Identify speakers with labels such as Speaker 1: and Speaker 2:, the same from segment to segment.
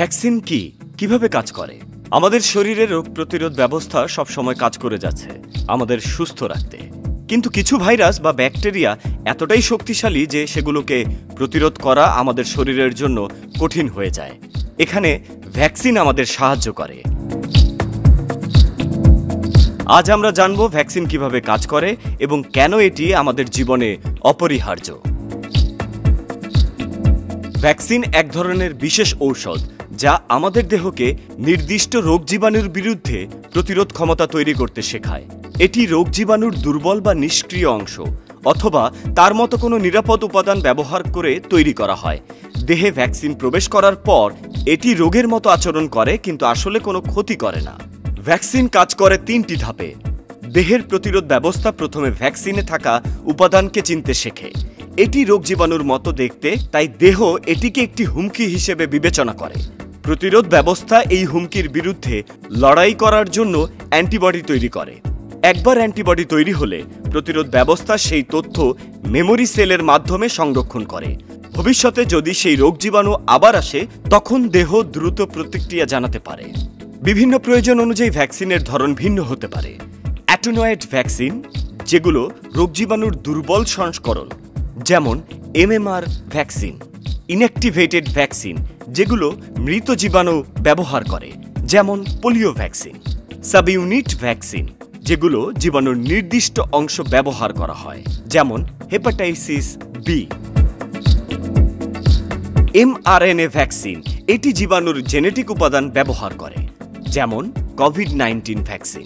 Speaker 1: Vaccine কি, কিভাবে কাজ করে? আমাদের শরীরে রোগ প্রতিরোধ ব্যবস্থা সব সময় কাজ করে যাচ্ছে আমাদের সুস্থ রাখতে। কিন্তু কিছু ভাইরাস বা ব্যাকটেরিয়া এতটাই শক্তিশালী যে সেগুলোকে প্রতিরোধ করা আমাদের শরীরের জন্য কঠিন হয়ে যায়। এখানে ভ্যাকসিন আমাদের সাহায্য করে। আজ আমরা জানব ভ্যাকসিন কিভাবে কাজ করে এবং কেন এটি আমাদের জীবনে অপরিহার্য। ভ্যাকসিন এক ধরনের বিশেষ ঔষধ যা আমাদের দেহকে নির্দিষ্ট রোগ জীবাণুর বিরুদ্ধে প্রতিরোধ ক্ষমতা তৈরি করতে শেখায়। এটি রোগ জীবাণুর দুর্বল বা নিষ্ক্রিয় অংশ অথবা তার মতো কোনো নিরাপদ উপাদান ব্যবহার করে তৈরি করা হয়। দেহে ভ্যাকসিন প্রবেশ করার পর এটি রোগের মতো আচরণ করে, কিন্তু আসলে কোনো ক্ষতি করে না। ভ্যাকসিন কাজ করে তিনটি ধাপে। দেহের প্রতিরোধ ব্যবস্থা প্রথমে ভ্যাকসিনে থাকা উপাদানকে চিনতে শেখে। এটি রোগ জীবাণুর মতো দেখতে, তাই দেহ এটিকে একটি হুমকি হিসেবে বিবেচনা করে। প্রতিরোধ ব্যবস্থা এই হুমকির বিরুদ্ধে লড়াই করার জন্য অ্যান্টিবডি তৈরি করে। একবার অ্যান্টিবডি তৈরি হলে প্রতিরোধ ব্যবস্থা সেই তথ্য মেমোরি সেলের মাধ্যমে সংরক্ষণ করে। ভবিষ্যতে যদি সেই রোগ জীবাণু আবার আসে, তখন দেহ দ্রুত প্রতিক্রিয়া জানাতে পারে। বিভিন্ন প্রয়োজন অনুযায়ী ভ্যাকসিনের ধরন ভিন্ন হতে পারে। অ্যাটেনুয়েট ভ্যাকসিন, যেগুলো রোগ জীবাণুর দুর্বল সংস্করণ, যেমন এমএমআর ভ্যাকসিন। ইনঅ্যাক্টিভেটেড ভ্যাকসিন, যেগুলো মৃত জীবাণু ব্যবহার করে, যেমন পোলিও ভ্যাকসিন। সাবইউনিট ভ্যাকসিন, যেগুলো জীবাণুর নির্দিষ্ট অংশ ব্যবহার করা হয়, যেমন হেপাটাইটিস বি। এমআরএনএ ভ্যাকসিন, এটি জীবাণুর জেনেটিক উপাদান ব্যবহার করে, যেমন কোভিড-19 ভ্যাকসিন।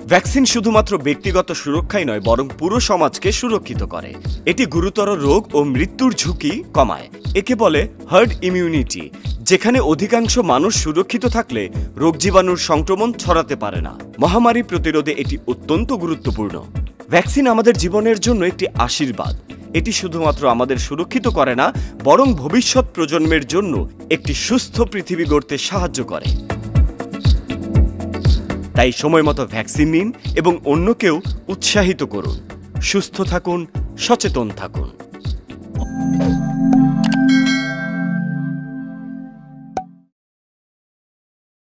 Speaker 1: ভ্যাকসিন শুধুমাত্র ব্যক্তিগত সুরক্ষাই নয়, বরং পুরো সমাজকে সুরক্ষিত করে। এটি গুরুতর রোগ ও মৃত্যুর ঝুঁকি কমায়। একে বলে হার্ড ইমিউনিটি, যেখানে অধিকাংশ মানুষ সুরক্ষিত থাকলে রোগ জীবাণুর সংক্রমণ ছড়াতে পারে না। মহামারী প্রতিরোধে এটি অত্যন্ত গুরুত্বপূর্ণ। ভ্যাকসিন আমাদের জীবনের জন্য একটি আশীর্বাদ। এটি শুধুমাত্র আমাদের সুরক্ষিত করে না, বরং ভবিষ্যৎ প্রজন্মের জন্য একটি সুস্থ পৃথিবী গড়তে সাহায্য করে। তাই সময় মতো ভ্যাকসিন নিন এবং অন্যকেও উৎসাহিত করুন। সুস্থ থাকুন, সচেতন থাকুন।